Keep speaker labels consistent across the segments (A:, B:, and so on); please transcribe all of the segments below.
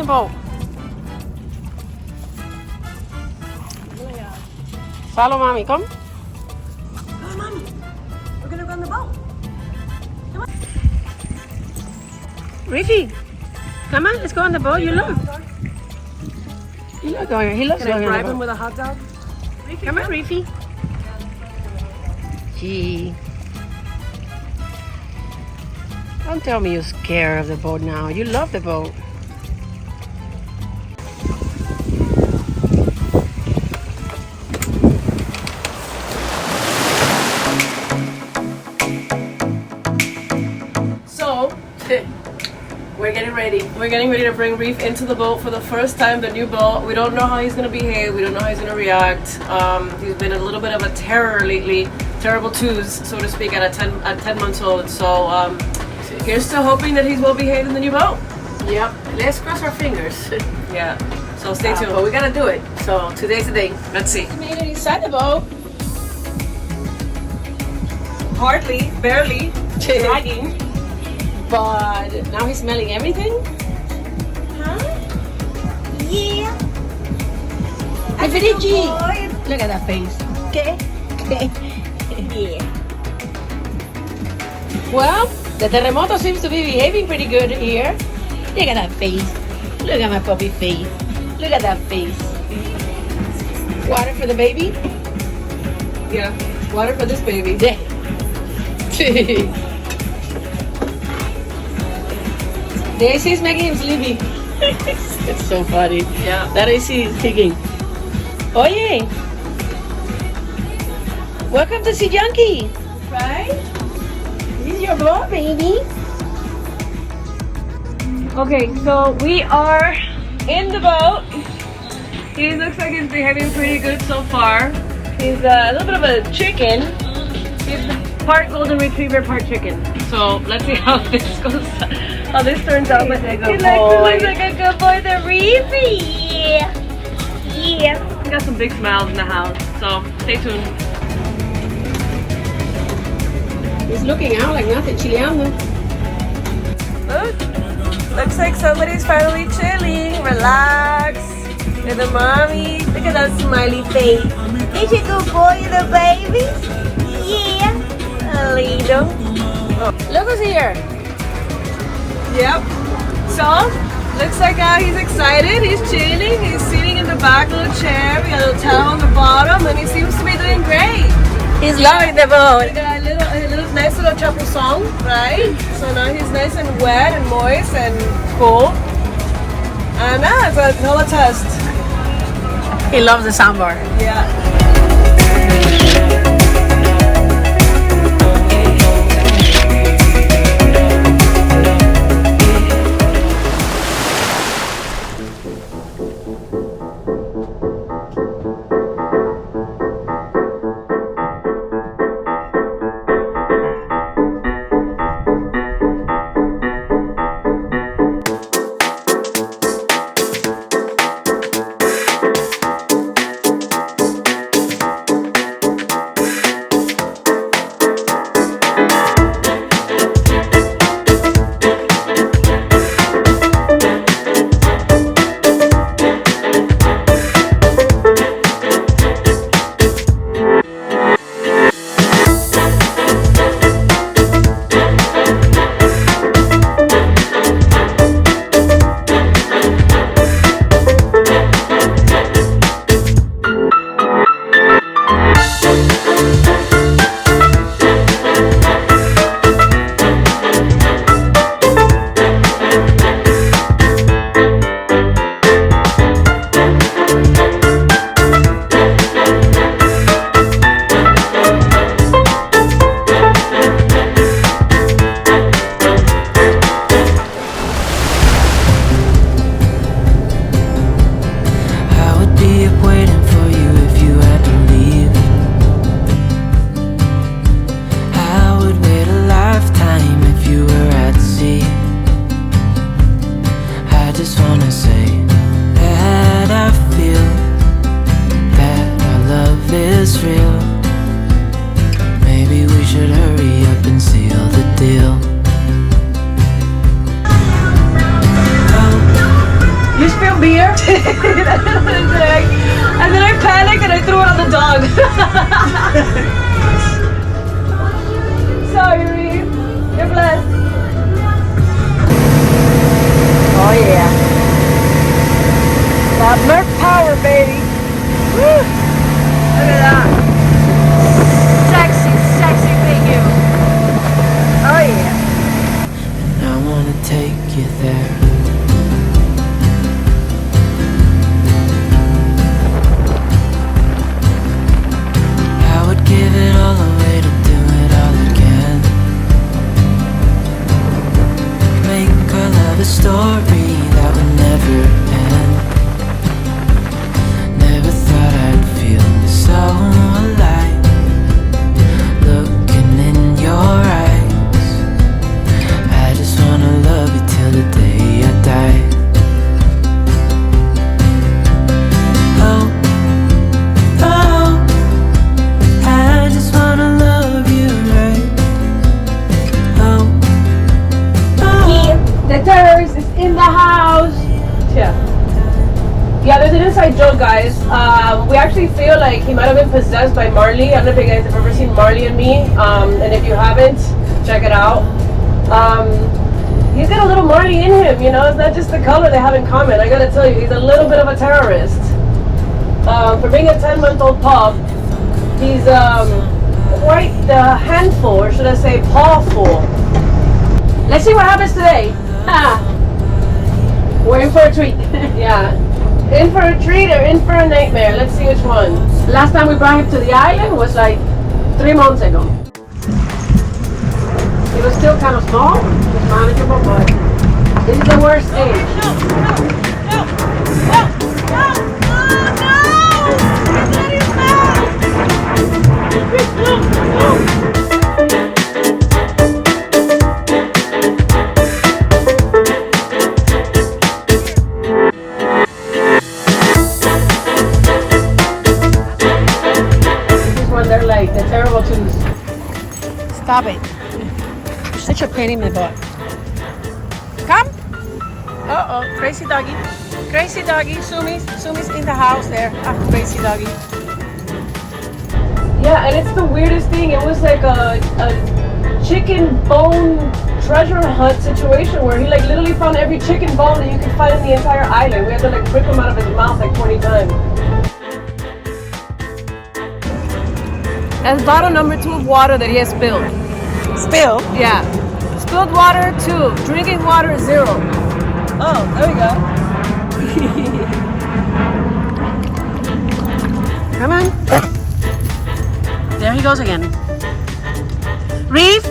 A: boat. Follow mommy, come.
B: Come on, mommy. We're gonna go on the boat. Come on.
A: Reefy, come on, let's go on the boat. You love. He loves going. He loves
B: Can I
A: going on
B: bribe
A: the
B: him
A: boat.
B: with a hot dog?
A: Come on, Reefy. Gee. Don't tell me you're scared of the boat now. You love the boat.
B: So, we're getting ready. We're getting ready to bring Reef into the boat for the first time, the new boat. We don't know how he's going to behave. We don't know how he's going to react. He's been a little bit of a terror lately. Terrible twos, so to speak, at 10 months old. So, here's to hoping that he's well behaved in the new boat.
A: Yep. Let's cross our fingers.
B: Yeah. So stay tuned.
A: But we gotta do it. So today's the day.
B: Let's see.
A: We made it inside the boat.
B: Hardly, barely, dragging.
A: But now he's smelling everything.
B: Huh? Yeah.
A: Hey, Felici. Look at that face. Okay.
B: Yeah.
A: Well, the Terremoto seems to be behaving pretty good here. Look at that face. Look at my puppy face. Look at that face. Water for the baby?
B: Yeah. Water for this baby.
A: The AC is making him sleepy. It's so funny.
B: Yeah.
A: That AC is kicking. Oye. Welcome to see Junkie.
B: Right?
A: This is your boat, baby.
B: Okay, so we are in the boat. He looks like he's behaving pretty good so far. He's a little bit of a chicken. He's part golden retriever, part chicken. So let's see how this goes, how this turns out. But he looks like a good boy, the Reefy. Yeah. We got some big smiles in the house. So stay tuned.
A: He's looking out like nothing, chileando.
B: Look, looks like somebody's finally chilling. Relax. With the mommy. Look at that smiley face. Is he a good boy, the baby? Yeah. A little. Oh.
A: Look who's here.
B: Yep. So, looks like he's excited. He's chilling. He's sitting in the back of the chair. We got a little towel on the bottom, and he seems to be doing great.
A: He's loving the boat.
B: We got a little nice little chapuzón, right? So now he's nice and wet and moist and cool. And it's a whole test.
A: He loves the sandbar.
B: Yeah.
A: here?
B: And then I panicked and I threw out the dog. Sorry, Reef. You're blessed. Oh yeah. That Merc power, baby. Woo. Look at that. Sexy, sexy figure. Oh yeah.
C: I wanna take you there. I would give it all away to do it all again. Make our love a story that would never end. Never thought I'd feel so alive, looking in your eyes. I just wanna love you till the day I die. Oh, oh, I just wanna love you right. Oh, oh.
B: The terrorist is in the house. Yeah, there's an inside joke, guys. We actually feel like he might have been possessed by Marley. I don't know if you guys have ever seen Marley and Me. And if you haven't, check it out. He's got a little Marley in him, you know. It's not just the color they have in common. I gotta tell you, he's a little bit of a terrorist. For being a 10-month-old pup, he's quite the handful, or should I say pawful. Let's see what happens today.
A: We're in for a treat.
B: Yeah. In for a treat or in for a nightmare? Let's see which one.
A: Last time we brought him to the island was like 3 months ago. He was still kind of small, just manageable, but this is the worst age. They're like the terrible twos. Stop it. You're such a pain in the butt. Come. Uh-oh, crazy doggy. Crazy doggy. Sumi's in the house there. Ah, crazy doggy.
B: Yeah, and it's the weirdest thing. It was like a chicken bone treasure hunt situation where he like literally found every chicken bone that you could find in the entire island. We had to like rip him out of his mouth like 20 times. That's bottle number 2 of water that he has spilled.
A: Spill.
B: Yeah. Spilled water 2. Drinking water 0. Oh, there we go.
A: Come on. There he goes again. Reef,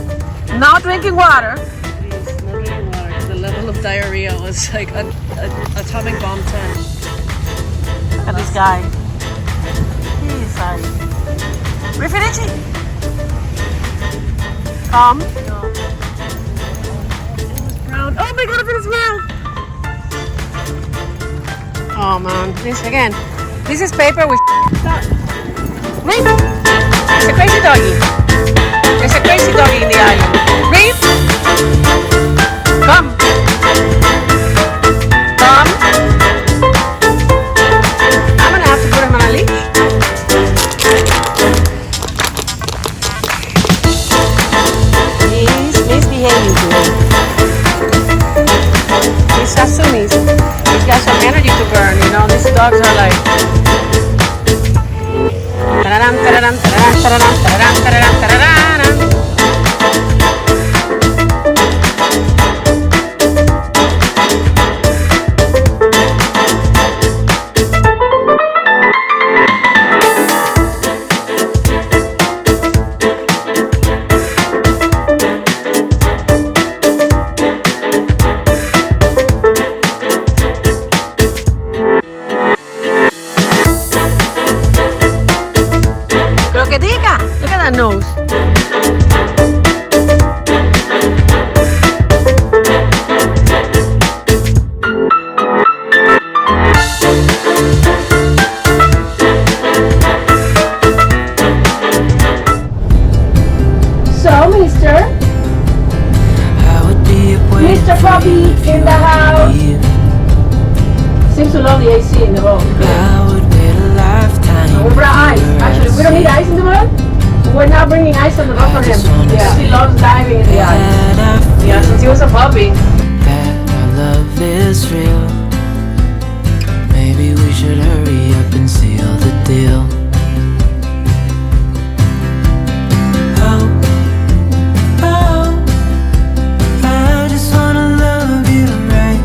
A: not drinking water.
B: He's not drinking water. The level of diarrhea was like a atomic bomb 10.
A: Look at this guy. He's like... Riffinici! Come.
B: No. It was brown. Oh my god, look at his mouth!
A: Oh man, this again. This is paper with Reef! It's a crazy doggy. There's a crazy doggy in the island. Reef! Come! Come! I'm gonna have to put him on a leash. He's misbehaving today. He's got Sumis. He's got some energy to burn, you know. These dogs are like... Ta-da-dum, ta-da-dum, ta-da-dum, ta-da-dum, ta-da-dum, ta-da-dum, ta-da-dum. Look at that nose.
B: So, Mr.
C: I would be
B: Mr. Puppy in the house. Seems to love the
A: the AC in the boat.
C: I would wait a lifetime.
A: We brought ice. Actually, we don't need ice in the boat. We're not bringing ice on the boat for him. Yeah, he loves diving in the ice. Yeah, since he was a puppy.
C: That our love is real. Maybe we should hurry up and seal the deal. Oh, oh, I just wanna love you right.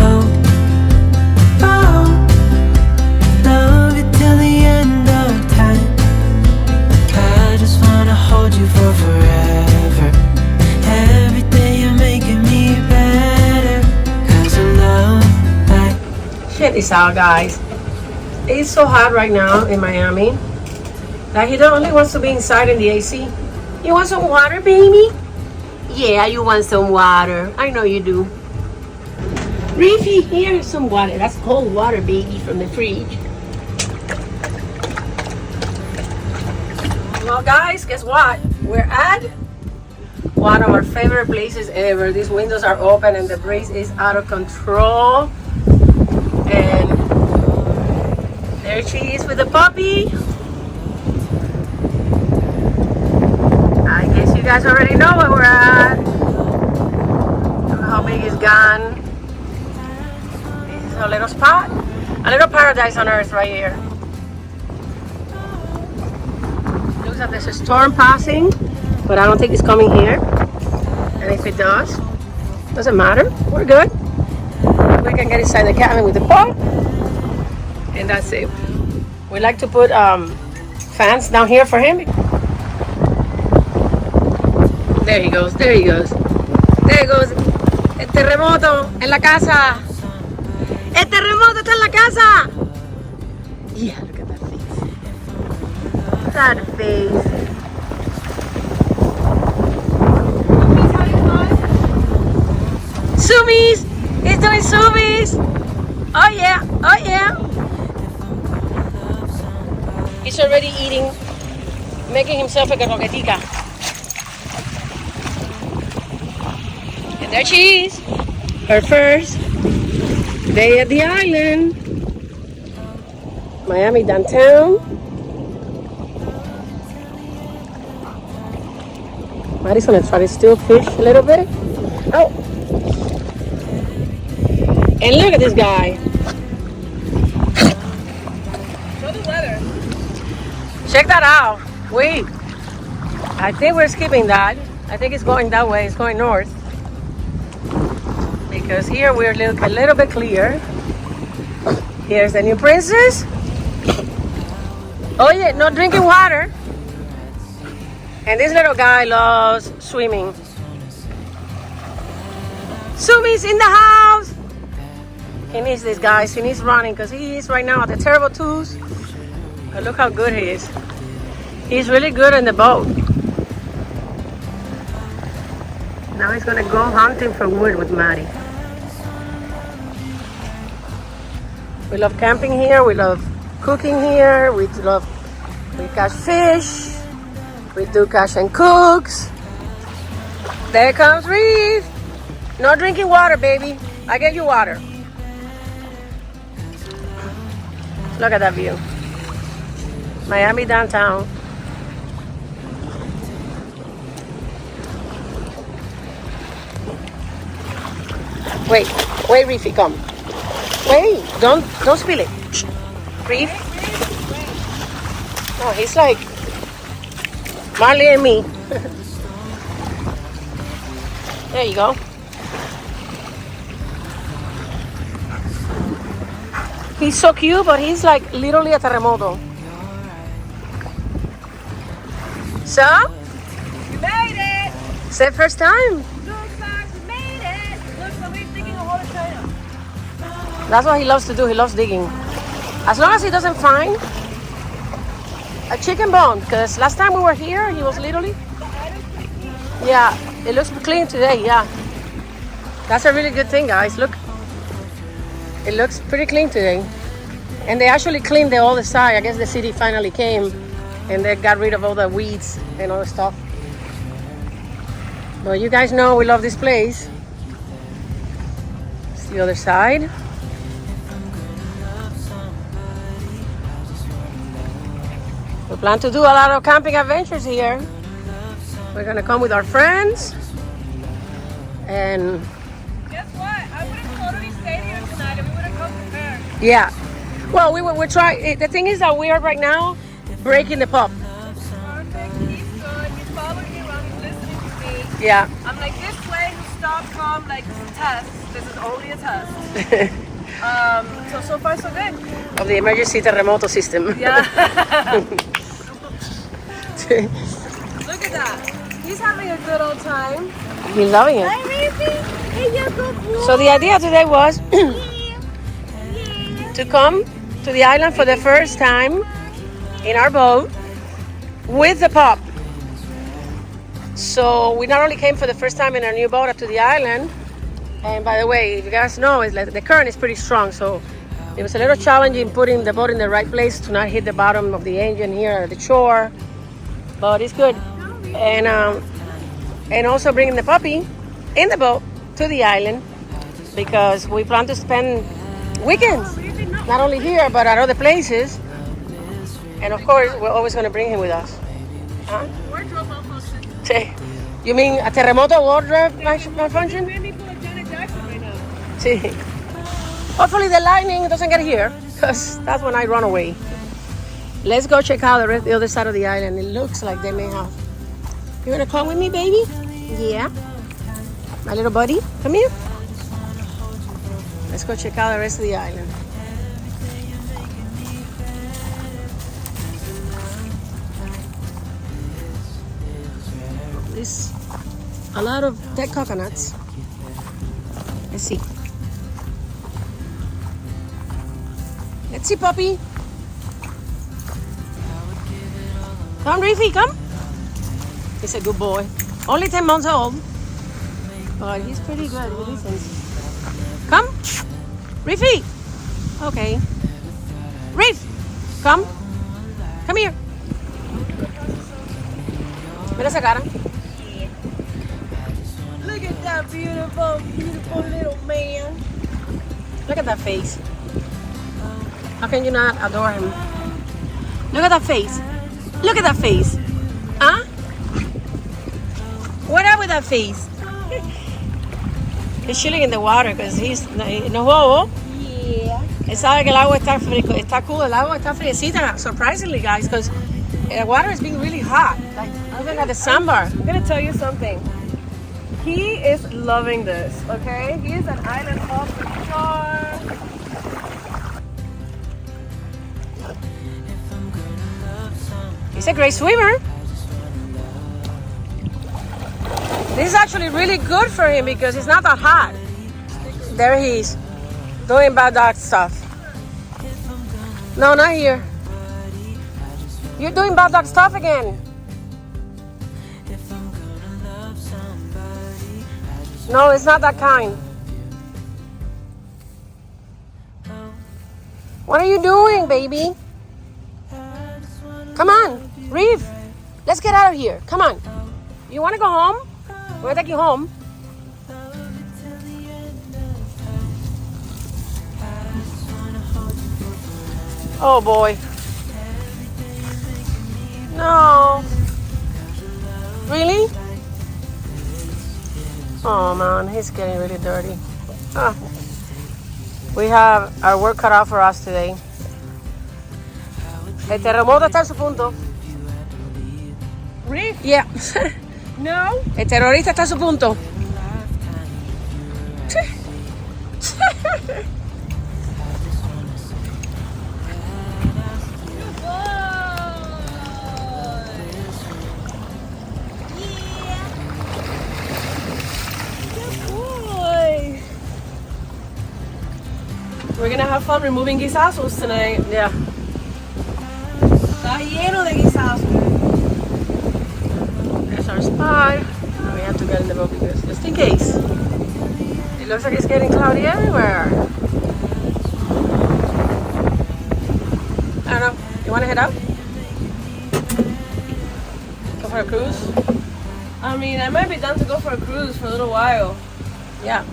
C: Oh, oh, love you till the end of time. I just wanna hold you for forever. Every day you're making me better. 'Cause I love like.
A: Check this out, guys. It's so hot right now in Miami that he not only wants to be inside in the AC. You want some water, baby? Yeah, you want some water. I know you do. Reefy, here's some water. That's cold water, baby, from the fridge. Well, guys, guess what? We're at one of our favorite places ever. These windows are open and the breeze is out of control. And there she is with the puppy. I guess you guys already know where we're at. Look how big it's gone. This is a little spot. A little paradise on earth right here. Looks like there's a storm passing, but I don't think it's coming here. And if it does, doesn't matter. We're good. We can get inside the cabin with the pump. And that's it. We like to put fans down here for him. There he goes, there he goes. There he goes. El terremoto en la casa. El terremoto está en la casa. Yeah, look at that face. That face. Sumis! He's doing sumis! Oh yeah, oh yeah. He's already eating, making himself a croquetica. And there she is, her first day at the island. Miami downtown. Mari's gonna try to still fish a little bit. Oh! And look at this guy.
B: Show the weather.
A: Check that out. Wait. I think we're skipping that. I think it's going that way. It's going north. Because here we're a little bit clear. Here's the new princess. Oh yeah, no drinking water. And this little guy loves swimming. Sumi's in the house. He needs this, guys. He needs running because he is right now at the Terremoto. But look how good he is. He's really good in the boat. Now he's gonna go hunting for wood with Maddie. We love camping here. We love cooking here. We catch fish. We do catch and cooks. There comes Reef. No drinking water, baby. I get you water. Look at that view. Miami downtown. Wait, Reefy, come. Wait, don't spill it. Reef. Oh, he's like Marley and me. There you go. He's so cute, but he's like literally a terremoto. So?
B: You made it!
A: It's the first time.
B: Looks like we made it! Looks like we're digging a hole in China.
A: That's what he loves to do. He loves digging. As long as he doesn't find a chicken bone, because last time we were here, he was literally... Yeah, it looks clean today, yeah. That's a really good thing, guys. Look. It looks pretty clean today. And they actually cleaned the other side. I guess the city finally came and they got rid of all the weeds and all the stuff. But you guys know we love this place. It's the other side. plan to do a lot of camping adventures here. We're gonna come with our friends. And
B: Guess what? I would have totally stayed here tonight and we would have come prepared.
A: yeah. Well, we're trying. The thing is that we are right now breaking the pup.
B: Perfect. He's good. He's following me around. He's listening to me.
A: Yeah.
B: I'm like, this way, stop, calm, like, this is a test. This is only a test. So far, so good.
A: Of the emergency Terremoto system.
B: Yeah. Look at that. He's having a good old time.
A: He's loving it. So the idea today was to come to the island for the first time in our boat with the pup. So we not only came for the first time in our new boat up to the island, and by the way, if you guys know, it's like the current is pretty strong, so it was a little challenging putting the boat in the right place to not hit the bottom of the engine here at the shore, but it's good. And also bringing the puppy in the boat to the island because we plan to spend weekends, not only here but at other places. And of course, we're always going to bring him with us. Huh?
B: Wardrobe malfunction.
A: You mean a Terremoto wardrobe malfunction?
B: Made me pull a Janet Jackson right now.
A: See. Hopefully the lightning doesn't get here because that's when I run away. Let's go check out the other side of the island. It looks like they may have. You want to come with me, baby? Yeah. My little buddy, come here. Let's go check out the rest of the island. There's a lot of dead coconuts. Let's see. Let's see, puppy. Come, Reefy, come. He's a good boy. Only 10 months old. But he's pretty good. He listens. Come. Reefy. Okay. Reef. Come. Come here. Mira esa cara.
B: Look at that beautiful, beautiful little man.
A: Look at that face. How can you not adore him? Look at that face. Look at that face. Huh? What up with that face? He's chilling in the water because he's no bobo.
B: Yeah.
A: Él sabe que el agua está fresco, está cool. El agua está fresquita, surprisingly, guys, because the water is being really hot. Like even at the sandbar.
B: I'm gonna tell you something. He is loving this, okay? He is an island hop for sure.
A: He's a great swimmer. This is actually really good for him because it's not that hot. There he is, doing bad dog stuff. No, not here. You're doing bad dog stuff again. No, it's not that kind. What are you doing, baby? Come on, Reef. Let's get out of here. Come on. You want to go home? We're going to take you home. Oh, boy. No. Really? Oh, man. He's getting really dirty. Ah. We have our work cut out for us today. El terremoto está en su punto.
B: Reef?
A: Yeah.
B: No?
A: El terrorista está en su punto.
B: We're gonna have fun removing guisazos tonight.
A: Yeah.
B: Está lleno de guisazos.
A: There's our spot. We have to get in the boat because just in case. It looks like it's getting cloudy everywhere. I don't know. You want to head out? Go for a cruise?
B: I mean, I might be down to go for a cruise for a little while.
A: Yeah.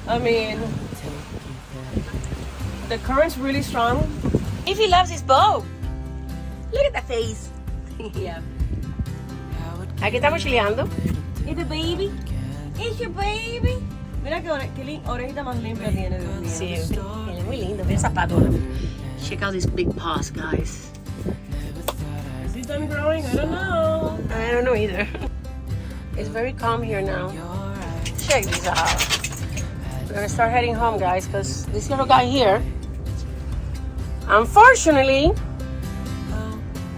B: I mean, the current's really strong.
A: If he loves his boat. Look at that face.
B: Yeah.
A: Aquí estamos chileando.
B: It's a baby. It's your baby. Mira qué orejita más limpia tiene, Dios mío.
A: Sí, él es muy lindo. Mira zapato. Check out these big paws, guys.
B: Is he done growing? I don't know.
A: I don't know either. It's very calm here now. Check this out. We're gonna start heading home, guys, because this little guy here, unfortunately,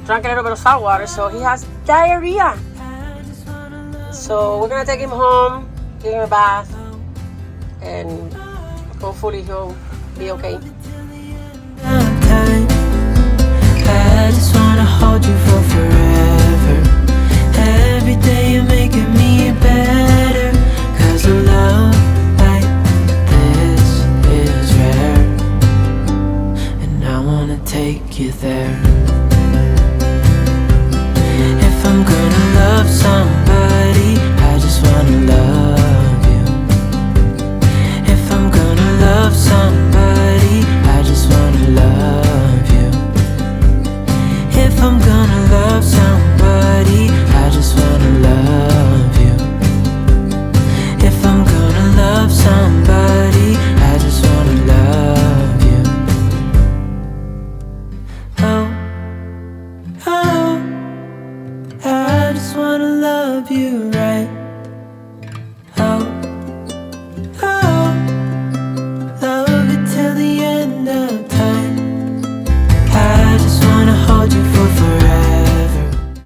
A: drank a little bit of salt water, so he has diarrhea. So we're gonna take him home, give him a bath, and hopefully he'll be okay.
C: I just wanna hold you for forever. Every day you're making me better. 'Cause a love like this is rare. And I wanna take you there. If I'm gonna love somebody, I just wanna love you. If I'm gonna love somebody, I just wanna love you. If I'm gonna love somebody, I just wanna love you. If I'm gonna love somebody, I just wanna love you. Oh, oh, I just wanna love you right